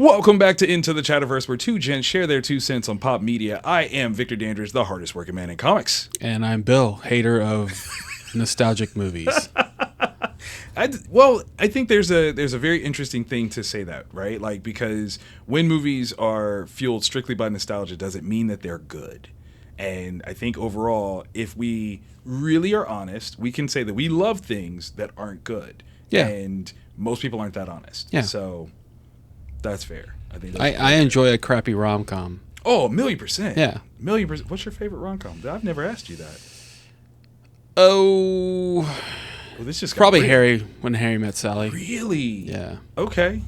Welcome back to N2 the Chatterverse, where two gents share their 2 cents on pop media. I am Victor Dandridge, the hardest working man in comics. And I'm Bill, hater of nostalgic movies. I think there's a very interesting thing to say that, right? Like, because when movies are fueled strictly by nostalgia, doesn't mean that they're good. And I think overall, if we really are honest, we can say that we love things that aren't good. Yeah. And most people aren't that honest. Yeah. So that's fair. I think I enjoy a crappy rom-com. Oh, 1,000,000%. Yeah. 1,000,000%. What's your favorite rom-com? I've never asked you that. Oh, Well, this just got probably weird. When Harry Met Sally. Really? Yeah. Okay.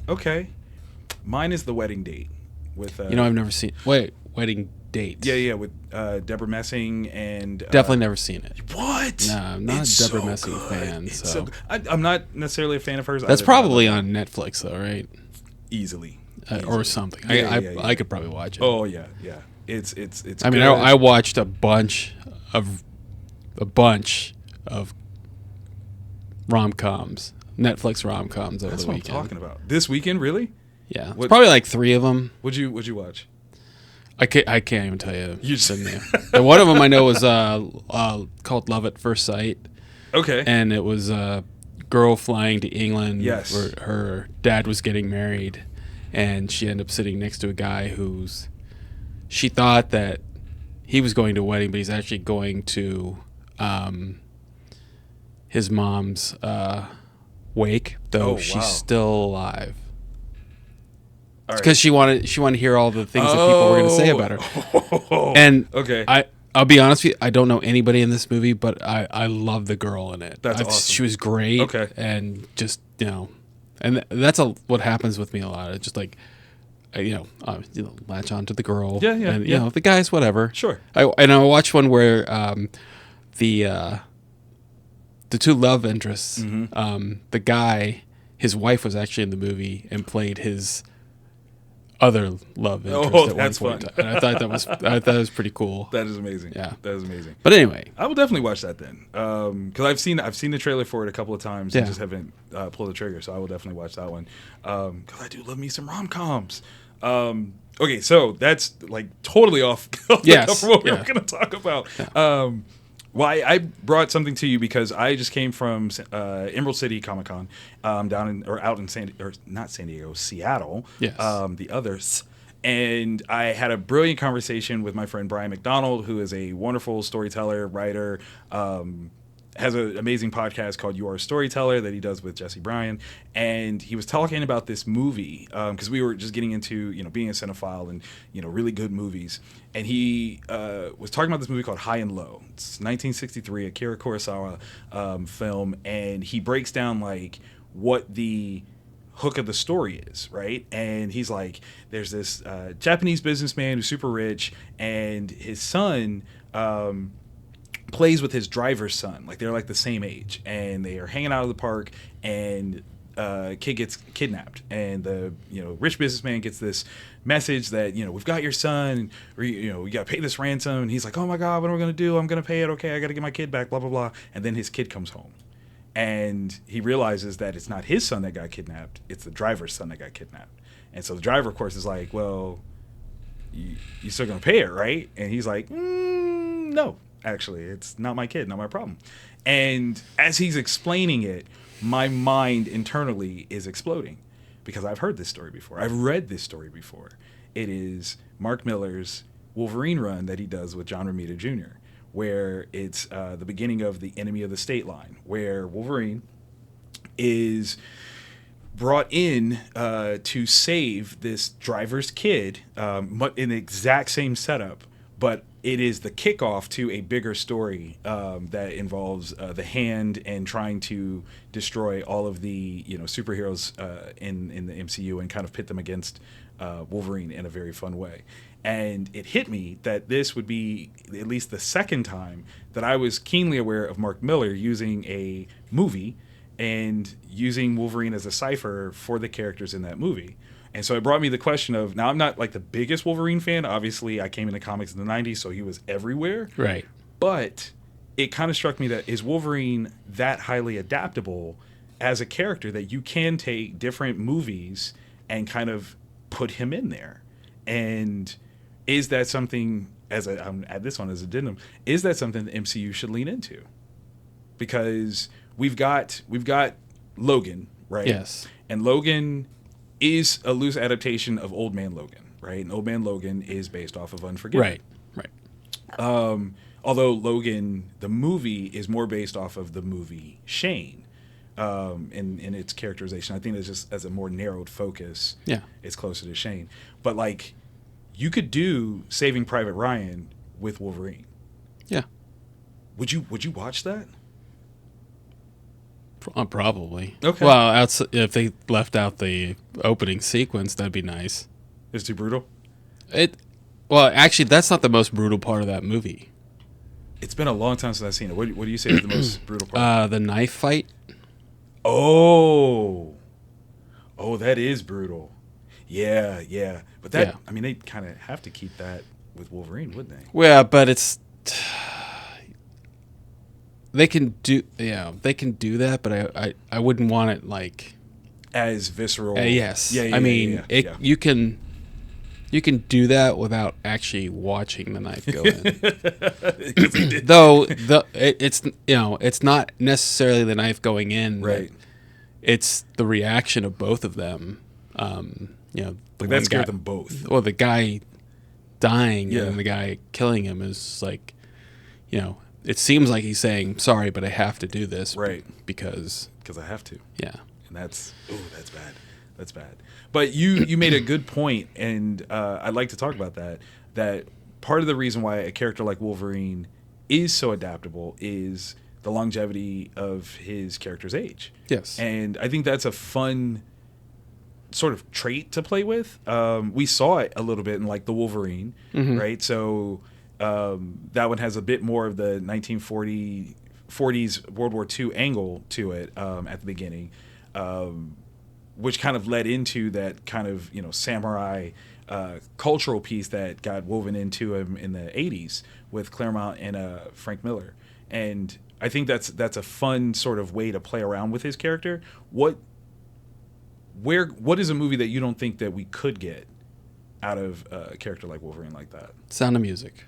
Mine is The Wedding Date with I've never seen. Wedding Date. Yeah, with Deborah Messing and Definitely never seen it. What? No, I'm not It's a Deborah so Messing good. fan. It's So I'm not necessarily a fan of hers. that's either, probably on Netflix, though, right? easily. Or something. Yeah, I could probably watch it. Oh yeah. It's. I mean, good. I watched a bunch of rom-coms, Netflix rom-coms over That's the what weekend. I'm talking about. This weekend, really? Yeah, What- it's probably like 3 of them. What'd you watch? I can't even tell you. You just- And one of them I know was called Love at First Sight, Okay. and it was a girl flying to England Yes. where her dad was getting married, and she ended up sitting next to a guy she thought that he was going to a wedding, but he's actually going to his mom's wake, though Oh, wow. she's still alive. All right. Because she wanted to hear all the things that people were going to say about her. Oh. And Okay. I'll be honest with you, I don't know anybody in this movie, but I love the girl in it. That's awesome. She was great. Okay. And just, and that's what happens with me a lot. It's just like, latch on to the girl. Yeah, And, yeah. the guys, whatever. Sure. I watched one where the 2 love interests, Mm-hmm. the guy, his wife was actually in the movie and played his other love interest Oh, at that's one point. fun. And I thought that was pretty cool. That is amazing. Yeah. That is amazing. But anyway, I will definitely watch that then, because I've seen the trailer for it a couple of times and Yeah. just haven't pulled the trigger. So I will definitely watch that one, because I do love me some rom-coms. Okay, so that's like totally off the Yes, cuff from what we yeah. were going to talk about. Well, I brought something to you because I just came from Emerald City Comic Con out in Seattle. Yes. The others. And I had a brilliant conversation with my friend Brian McDonald, who is a wonderful storyteller, writer, has an amazing podcast called You Are a Storyteller that he does with Jesse Bryan. And he was talking about this movie because we were just getting into, being a cinephile and, really good movies. And he was talking about this movie called High and Low. It's 1963, Akira Kurosawa film. And he breaks down, like, what the hook of the story is, right? And he's like, there's this Japanese businessman who's super rich, and his son plays with his driver's son. Like, they're like the same age, and they are hanging out at the park, and kid gets kidnapped, and the rich businessman gets this message that we've got your son, or we got to pay this ransom. And he's like, oh my god, what am I gonna do? I'm gonna pay it. Okay, I got to get my kid back. Blah blah blah. And then his kid comes home. And he realizes that it's not his son that got kidnapped, it's the driver's son that got kidnapped. And so the driver, of course, is like, well, you still going to pay it, right? And he's like, no, actually, it's not my kid, not my problem. And as he's explaining it, my mind internally is exploding because I've heard this story before. I've read this story before. It is Mark Millar's Wolverine run that he does with John Romita Jr., where it's the beginning of the Enemy of the State line, where Wolverine is brought in to save this driver's kid in the exact same setup, but it is the kickoff to a bigger story that involves the Hand and trying to destroy all of the superheroes in the MCU and kind of pit them against Wolverine in a very fun way. And it hit me that this would be at least the second time that I was keenly aware of Mark Millar using a movie and using Wolverine as a cipher for the characters in that movie. And so it brought me the question of, now I'm not like the biggest Wolverine fan. Obviously, I came into comics in the 90s, so he was everywhere. right. But it kind of struck me that, is Wolverine that highly adaptable as a character that you can take different movies and kind of put him in there. And is that something, I'm add this one as addendum, is that something the MCU should lean into? Because we've got Logan, right? Yes. And Logan is a loose adaptation of Old Man Logan, right? And Old Man Logan is based off of Unforgiven. Right. Although Logan, the movie, is more based off of the movie Shane in its characterization. I think it's just as a more narrowed focus. Yeah. It's closer to Shane. But, like, you could do Saving Private Ryan with Wolverine. Yeah. Would you watch that? Probably. Okay. Well, if they left out the opening sequence, that'd be nice. It's too brutal? Well, actually, that's not the most brutal part of that movie. It's been a long time since I've seen it. What do you say is the most brutal part? The knife fight. Oh, that is brutal. Yeah. But that, Yeah. I mean, they kind of have to keep that with Wolverine, wouldn't they? Well, but it's they can do that, but I wouldn't want it like As visceral. yes. Yeah. I mean, yeah. you can do that without actually watching the knife go in. Though it's not necessarily the knife going in, Right. It's the reaction of both of them. Like that scared them both. Well, the guy dying Yeah. and the guy killing him is like, it seems like he's saying, sorry, but I have to do this. Right. Because I have to. yeah. And that's bad. That's bad. But you made a good point, and I'd like to talk about that. That part of the reason why a character like Wolverine is so adaptable is the longevity of his character's age. Yes. And I think that's a fun sort of trait to play with. We saw it a little bit in like the Wolverine, right? So that one has a bit more of the 1940s World War II angle to it at the beginning, which kind of led into that kind of samurai cultural piece that got woven into him in the 80s with Claremont and Frank Miller. And I think that's a fun sort of way to play around with his character. What is a movie that you don't think that we could get out of a character like Wolverine like that? Sound of Music.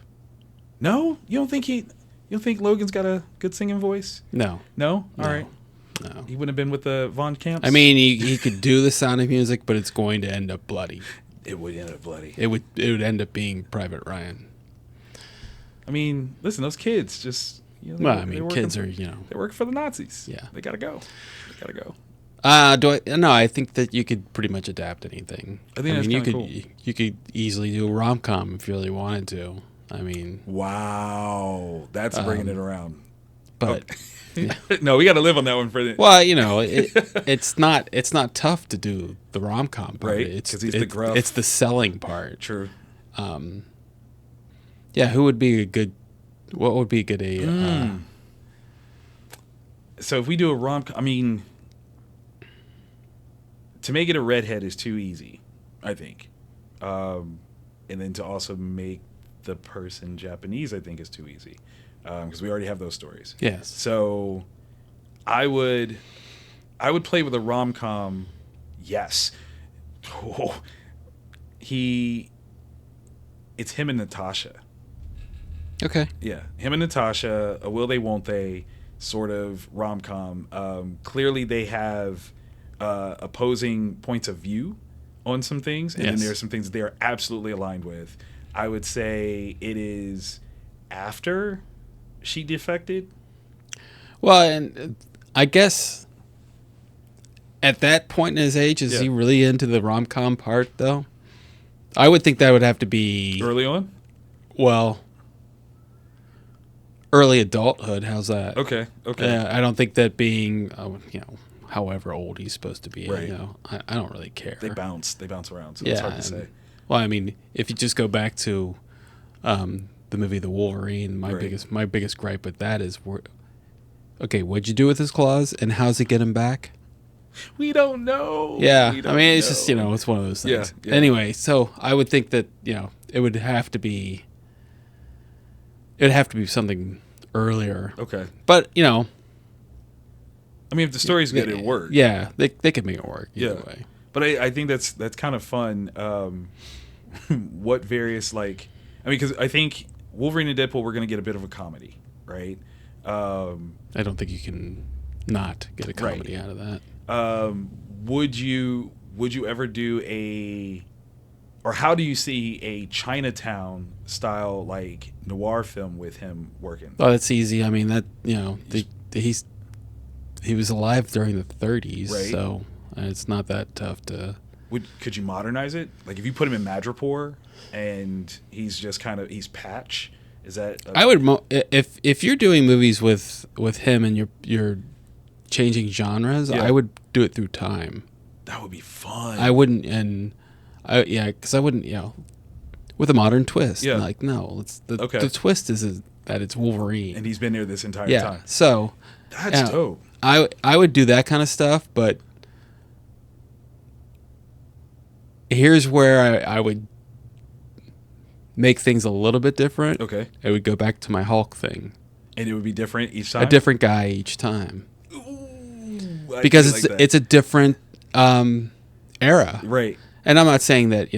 No? You don't think Logan's got a good singing voice? No. No? All No. right. No. He wouldn't have been with the Von Camps? I mean, he could do the Sound of Music, but it's going to end up bloody. It would end up bloody. It would end up being Private Ryan. I mean, listen, those kids just... Well, I mean, kids are, They work for the Nazis. Yeah. They gotta go. No, I think that you could pretty much adapt anything. I think that's you kinda could cool. you could easily do a rom-com if you really wanted to. I mean, Wow. That's bringing it around. but No, we got to live on that one for the... well, it's not tough to do the rom-com part. Right, It's 'cause he's the gruff. It's the selling part. True. Yeah, who would be a good? What would be a good So if we do a rom-com... I mean... To make it a redhead is too easy, I think. And then to also make the person Japanese, I think, is too easy. Because we already have those stories. Yes. So I would play with a rom-com, yes. Oh, it's him and Natasha. Okay. Yeah, him and Natasha, a will they, won't they sort of rom-com. Clearly they have opposing points of view on some things, and then Yes. there are some things that they are absolutely aligned with. I would say it is after she defected. Well, and I guess at that point in his age, is he really into the rom-com part, though? I would think that would have to be Early on? well, early adulthood. How's that? Okay. I don't think that being, however old he's supposed to be. Right. I don't really care. They bounce around, so it's hard to say. Well, I mean, if you just go back to the movie The Wolverine, my biggest gripe with that is, okay, what'd you do with his claws, and how's it get him back? We don't know. Yeah, We I don't mean, it's know. just it's one of those things. Yeah. Anyway, so I would think that it would have to be something earlier. Okay. But I mean, if the story's good, it works. Yeah, they could make it work either Yeah. way. But I think that's kind of fun. What various because I think Wolverine and Deadpool we're going to get a bit of a comedy, right? I don't think you can not get a comedy out of that. Would you ever do or how do you see a Chinatown style like noir film with him working? Oh, that's easy. I mean, that he was alive during the 30s, right. So it's not that tough to. Could you modernize it? Like if you put him in Madripoor and he's just he's Patch. Is that? I would if you're doing movies with him and you're changing genres, I would do it through time. That would be fun. I wouldn't, because I wouldn't, with a modern twist. Yeah. Like no, the twist is that it's Wolverine and he's been there this entire time. So that's dope. I would do that kind of stuff, but here's where I would make things a little bit different. Okay. I would go back to my Hulk thing. And it would be different each time? A different guy each time. Ooh, because it's a different era. Right. And I'm not saying that,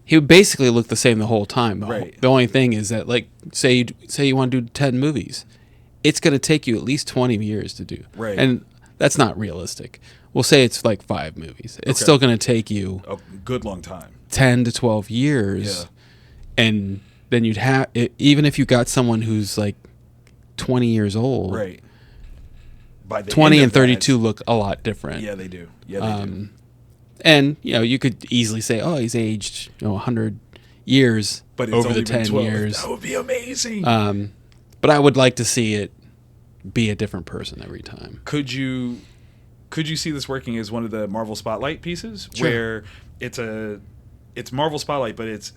he would basically look the same the whole time. Right. The only thing is that, like, say you want to do 10 movies. It's going to take you at least 20 years to do. Right. And that's not realistic. We'll say it's like 5 movies. It's still going to take you a good long time. 10 to 12 years. Yeah. And then you'd have, even if you got someone who's like 20 years old, right? By the 20 end and of 32 look a lot different. Yeah, they do. Yeah, they do. And you could easily say, oh, he's aged 100 years but it's over only the 10 12. years. That would be amazing. But I would like to see it be a different person every time. Could you see this working as one of the Marvel Spotlight pieces, Sure. where it's Marvel Spotlight, but it's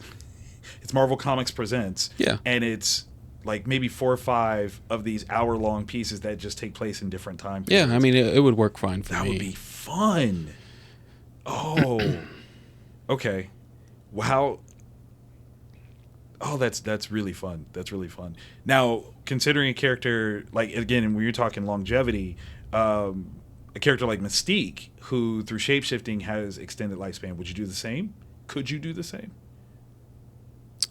Marvel Comics Presents, and it's like maybe 4 or 5 of these hour-long pieces that just take place in different time periods. Yeah, I mean, it would work fine for me. That would be fun. Oh, okay. Wow. Oh, that's really fun. That's really fun. Now, considering a character like, again, when you're talking longevity, a character like Mystique, who through shapeshifting has extended lifespan, would you do the same? Could you do the same?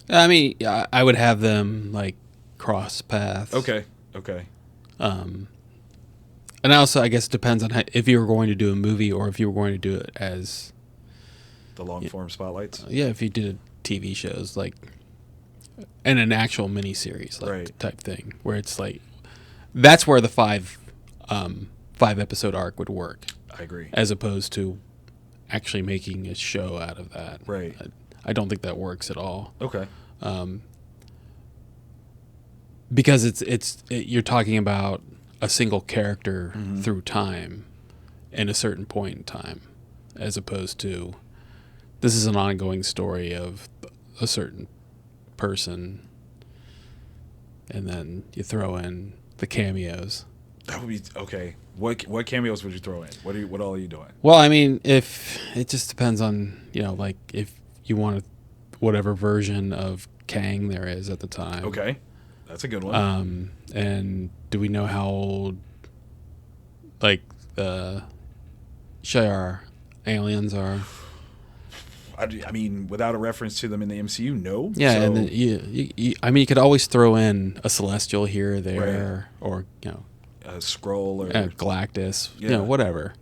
I mean, I would have them like cross paths. Okay. And also, I guess it depends on if you were going to do a movie or if you were going to do it as the long form spotlights. If you did TV shows like and an actual miniseries type thing, where it's like that's where the 5 episode arc would work. I agree. As opposed to actually making a show out of that. Right. I don't think that works at all. Okay. Because you're talking about a single character through time in a certain point in time, as opposed to this is an ongoing story of a certain person, and then you throw in the cameos. That would be okay. What cameos would you throw in? What all are you doing? Well, I mean, if it just depends on like if you want whatever version of Kang there is at the time. Okay, that's a good one. And do we know how old like the Shi'ar aliens are? I mean, without a reference to them in the MCU, no. Yeah, so. and then you could always throw in a Celestial here or there, or a Skrull or Galactus, whatever.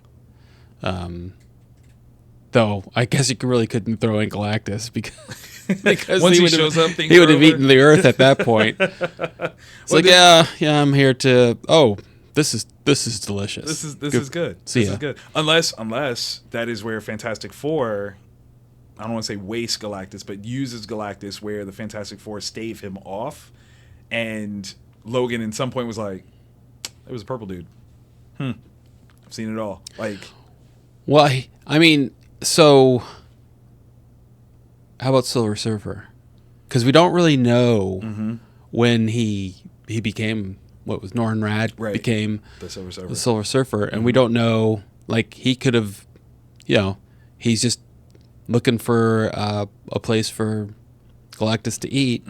Though I guess you really couldn't throw in Galactus because once he shows up, he would have eaten the Earth at that point. It's I'm here to. Oh, this is delicious. This is good. This is good. Unless that is where Fantastic Four, I don't want to say waste Galactus, but uses Galactus where the Fantastic Four stave him off, and Logan at some point was like, "It was a purple dude." I've seen it all. Like, well, I mean, so how about Silver Surfer? Because we don't really know when he became what was Norrin Radd became the Silver Surfer. The Silver Surfer, and we don't know. Like he could have, he's just looking for a place for Galactus to eat,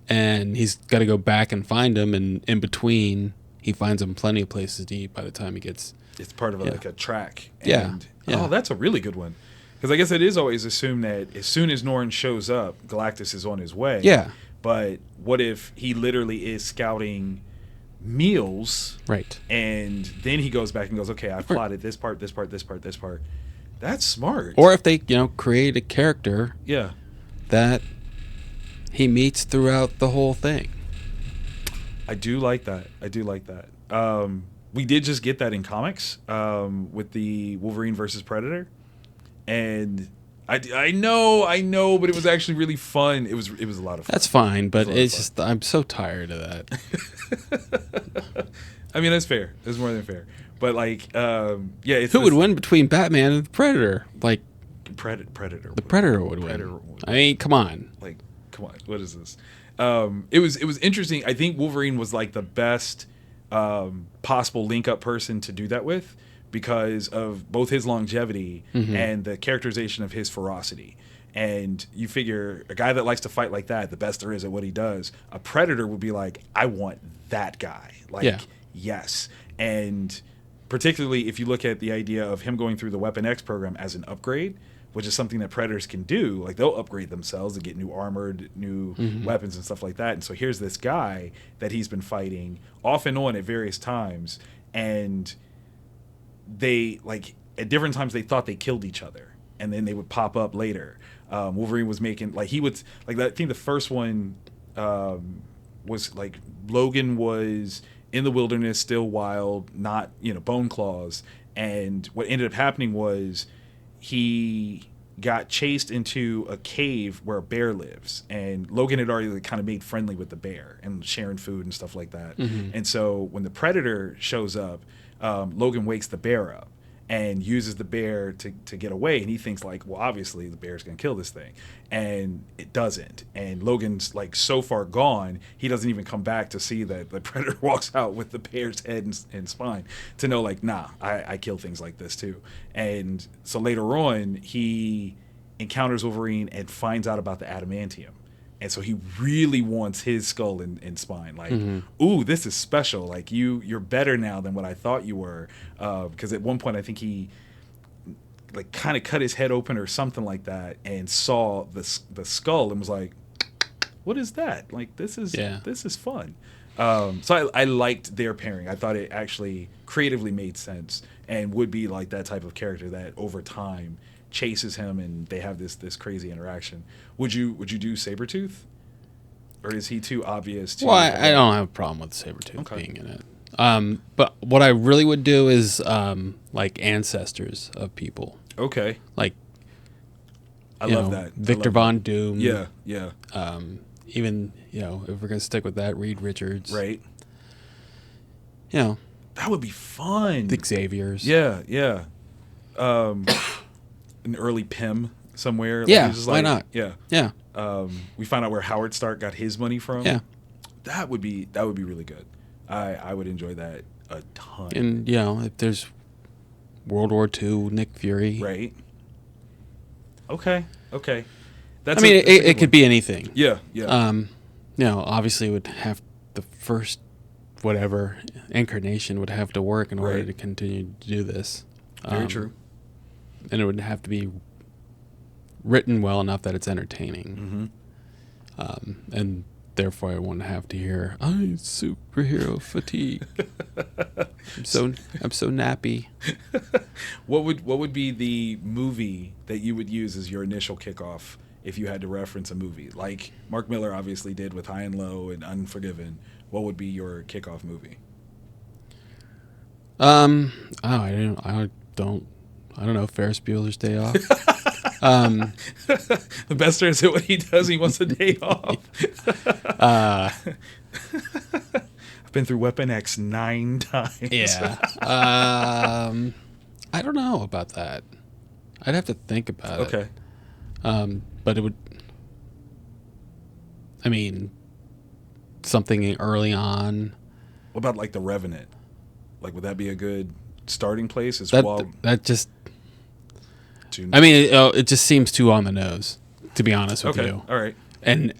and he's got to go back and find him, and in between he finds him plenty of places to eat by the time he gets. It's part of like a track. And Yeah. Oh, that's a really good one. Because I guess it is always assumed that as soon as Norrin shows up, Galactus is on his way. Yeah. But what if he literally is scouting meals, Right. and then he goes back and goes, okay, I plotted this part, this part, this part, this part. That's smart. Or if they, create a character yeah, that he meets throughout the whole thing. I do like that. We did just get that in comics with the Wolverine versus Predator, and I know, but it was actually really fun. It was a lot of fun. That's fine, but it's just I'm so tired of that. I mean, that's fair. That's more than fair. But like, it's who would win between Batman and the Predator? Like Predator. The Predator would win. I mean, come on. Like, come on. What is this? It was interesting. I think Wolverine was like the best possible link up person to do that with, because of both his longevity and the characterization of his ferocity. And you figure a guy that likes to fight like that, the best there is at what he does, a Predator would be like, I want that guy. Like, yes. And particularly if you look at the idea of him going through the Weapon X program as an upgrade, which is something that Predators can do. Like, they'll upgrade themselves to get new armored, new weapons and stuff like that. And so here's this guy that he's been fighting off and on at various times, and they, like, at different times they thought they killed each other, and then they would pop up later. Wolverine was making, like, he would, like, I think the first one was, like, Logan was in the wilderness, still wild, not, bone claws, and what ended up happening was he got chased into a cave where a bear lives, and Logan had already kind of made friendly with the bear and sharing food and stuff like that. And so when the Predator shows up, Logan wakes the bear up and uses the bear to get away, and he thinks like, well, obviously the bear's gonna kill this thing, and it doesn't. And Logan's like so far gone, he doesn't even come back to see that the Predator walks out with the bear's head and spine to know, like, nah, I kill things like this too. And so later on, he encounters Wolverine and finds out about the adamantium. And so he really wants his skull and spine. Like, ooh, this is special. Like, you're better now than what I thought you were. Because at one point, I think he, like, kind of cut his head open or something like that, and saw the skull and was like, what is that? Like, this is fun. So I liked their pairing. I thought it actually creatively made sense and would be like that type of character that over time chases him and they have this crazy interaction. Would you do Sabretooth? Or is he too obvious to I don't have a problem with Sabretooth being in it. But what I really would do is like ancestors of people. Okay. Like I love that. Victor Von Doom. Yeah. Even, if we're gonna stick with that, Reed Richards. Right. That would be fun. The Xaviers. Yeah. An early Pym somewhere. Yeah, why not? Yeah. Yeah. We find out where Howard Stark got his money from. Yeah. That would be really good. I would enjoy that a ton. And, if there's World War II, Nick Fury. Right. Okay. It could be anything. Yeah. Obviously it would have the first whatever incarnation would have to work in order to continue to do this. Very true. And it would have to be written well enough that it's entertaining. And therefore I wouldn't have to hear, superhero fatigue. I'm so nappy. What would be the movie that you would use as your initial kickoff if you had to reference a movie? Like Mark Miller obviously did with High and Low and Unforgiven. What would be your kickoff movie? I don't know, Ferris Bueller's Day Off. The best there is at what he does. He wants a day off. I've been through Weapon X 9 times. Yeah. I don't know about that. I'd have to think about it. Okay. But it would, something early on. What about like The Revenant? Like, would that be a good starting place? That just... it just seems too on the nose, to be honest with you. All right. And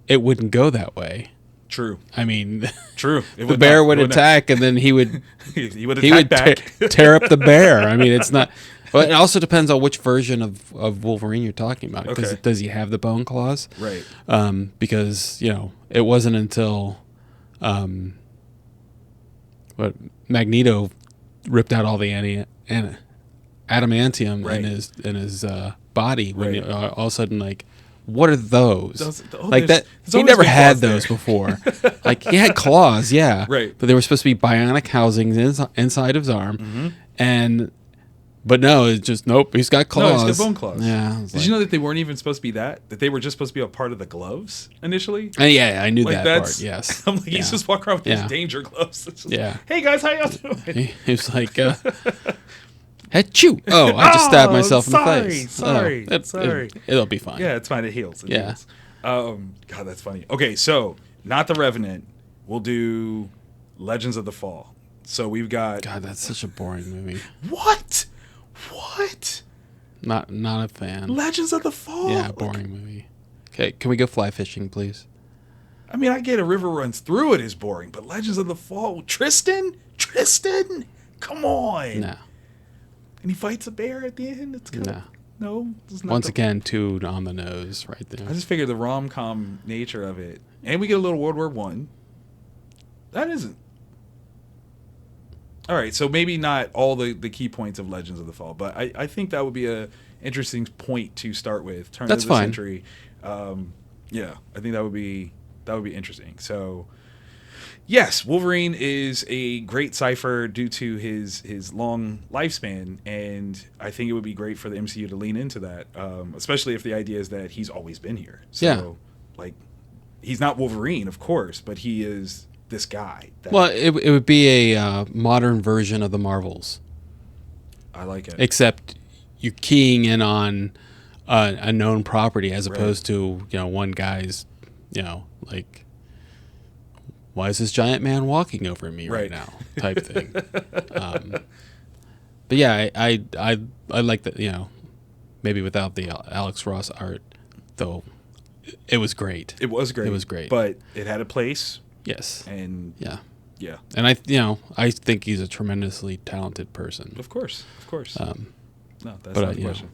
it wouldn't go that way. True. I mean, True. The bear would attack, and then he would he would attack back. tear up the bear. I mean, it's not. But it also depends on which version of Wolverine you're talking about. Okay. Does he have the bone claws? Right. Because it wasn't until Magneto ripped out all the adamantium Right. in his body when Right. all of a sudden, like, what are those? Like there's he always never been had claws there. those before. Like, he had claws, yeah, Right. but they were supposed to be bionic housings inside his arm, but no, it's just nope. He's got claws. No, he's got bone claws. Yeah. Did you know that they weren't even supposed to be that? That they were just supposed to be a part of the gloves initially? Yeah, I knew Like, that that's- part. Yes. I'm like, he's just walking around with Yeah. these danger gloves. It's just, Yeah. Hey guys, how y'all doing? He was like, "Achoo! Oh, I just stabbed myself in the sorry, face. sorry, Oh, sorry. It'll be fine." Yeah, it's fine. It heals. It Yeah. heals. God, that's funny. Okay, so not the Revenant. We'll do Legends of the Fall. So we've got God, that's such a boring movie. What? Not a fan. Legends of the Fall. Yeah, boring movie. Okay, can we go fly fishing, please? I mean, I get a river runs through it is boring, but Legends of the Fall. Tristan, come on. No, And he fights a bear at the end. It's kind no. of no. It's not Once the- again, too on the nose, right there. I just figured the rom-com nature of it, and we get a little World War One. That isn't. All right, so maybe not all the key points of Legends of the Fall, but I think that would be a interesting point to start with. Turn That's of the fine. century. Yeah, I think that would be interesting. So, yes, Wolverine is a great Cipher due to his long lifespan, and I think it would be great for the MCU to lean into that, especially if the idea is that he's always been here. So, Yeah. like, he's not Wolverine, of course, but he is this guy. Well, it would be a modern version of the Marvels, I like it. except you're keying in on a known property as Right. opposed to one guy's, like, why is this giant man walking over me right Right. now type thing. But yeah, I like that. Maybe without the Alex Ross art, though, it was great. It was great. It was great. But it had a place, Yes. and Yeah. yeah, And I think he's a tremendously talented person. of course. No, that's but, not the question.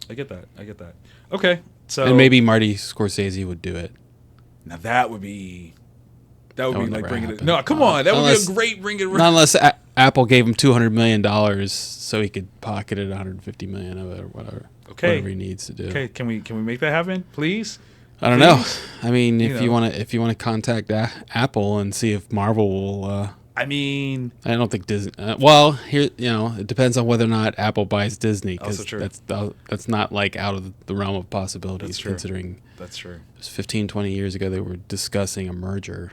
I get that. Okay, so And maybe Marty Scorsese would do it. now that would be would like never bringing it. happen. No, come on, that would Unless- be a great bring it. Not unless Apple gave him $200 million so he could pocketed $150 million of it or whatever. Okay. Whatever he needs to do. Okay, can we make that happen, please? I don't know. Please? I mean, if You you know. want to contact Apple and see if Marvel will. I mean, I don't think Disney. Well, here it depends on whether or not Apple buys Disney, Also because true. that's not like out of the realm of possibilities. That's true. Considering that's true. it was 15, 20 years ago they were discussing a merger.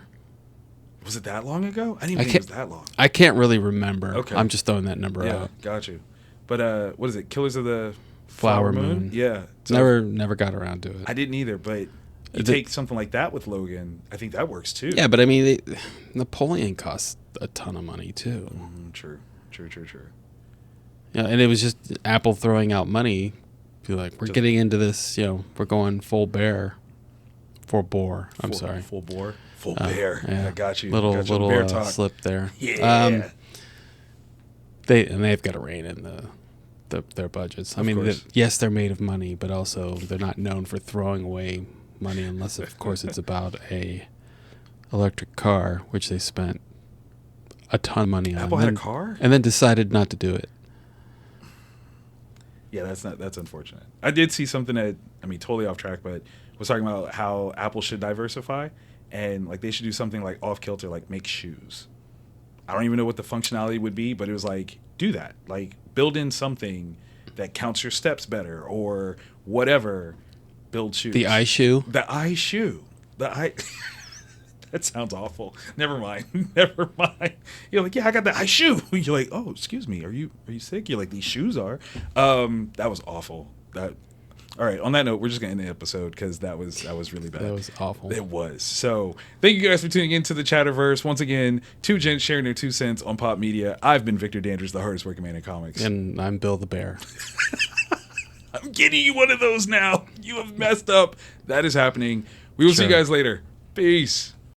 Was it that long ago? I didn't I even think it was that long. I can't really remember. Okay. I'm just throwing that number Yeah, out. got you. But what is it? Killers of the Flower Moon. Yeah. So Never got around to it. I didn't either, but you The- take something like that with Logan, I think that works too. Yeah, but I mean, Napoleon costs a ton of money too. True. Yeah, and it was just Apple throwing out money. Be like, we're Just- getting into this. We're going full boar. I'm sorry. Full bore. Full bear. Yeah. I got you. Little got you on bear little talk. slip there. Yeah. They've got to rein in their budgets. I Of mean, course. yes, they're made of money, but also they're not known for throwing away money unless, of course, it's about a electric car, which they spent a ton of money on. Apple had a car? and then decided not to do it. Yeah, that's unfortunate. I did see something that, I mean, totally off track, but was talking about how Apple should diversify and like they should do something like off kilter, like make shoes. I don't even know what the functionality would be, but it was like, do that. Like build in something that counts your steps better or whatever. Build shoes. The iShoe. The iShoe. That sounds awful. Never mind. Never mind. You're like, yeah, I got the iShoe. You're like, oh, excuse me. Are you sick? You're like, these shoes are. That was awful. All right. On that note, we're just gonna end the episode because that was really bad. That was awful. It was. So thank you guys for tuning into the Chatterverse. Once again, two gents sharing their 2 cents on pop media. I've been Victor Dandridge, the hardest working man in comics. And I'm Bill the Bear. I'm getting you one of those now. You have messed up. That is happening. We will see you Sure. guys later. Peace.